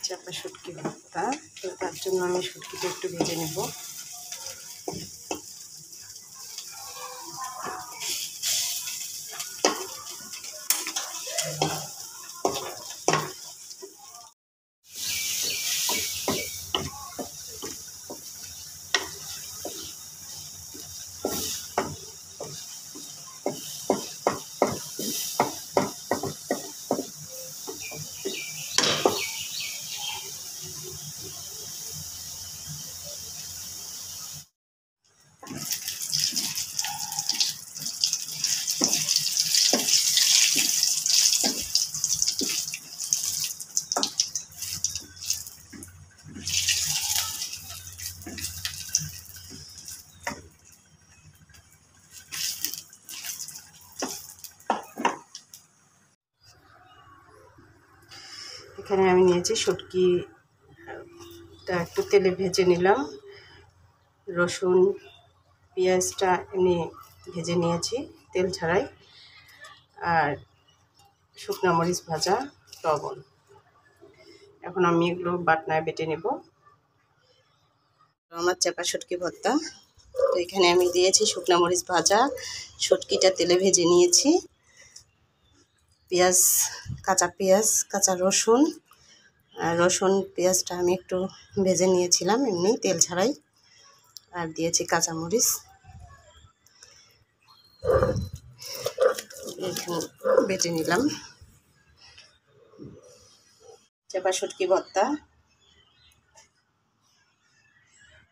চাপা শুটকি ভর্তা। তো তার জন্য আমি শুটকিটা একটু ভেজে নেব। এখানে আমি নিয়েছি শুটকিটা একটু তেলে ভেজে নিলাম। রসুন পেঁয়াজটা এমনি ভেজে নিয়েছি তেল ছাড়াই, আর শুকনো মরিচ ভাজা, লবণ। এখন আমি এগুলো বাটনায় বেটে নেব। আমার চাপা শুটকি ভর্তা। তো এখানে আমি দিয়েছি শুকনো মরিচ ভাজা, শুটকিটা তেলে ভেজে নিয়েছি, পেঁয়াজ, কাঁচা রসুন, রসুন পেঁয়াজটা আমি একটু ভেজে নিয়েছিলাম এমনি তেল ছাড়াই, আর দিয়েছি কাঁচামরিচ। বেটে নিলাম। চাপা শুটকি ভর্তা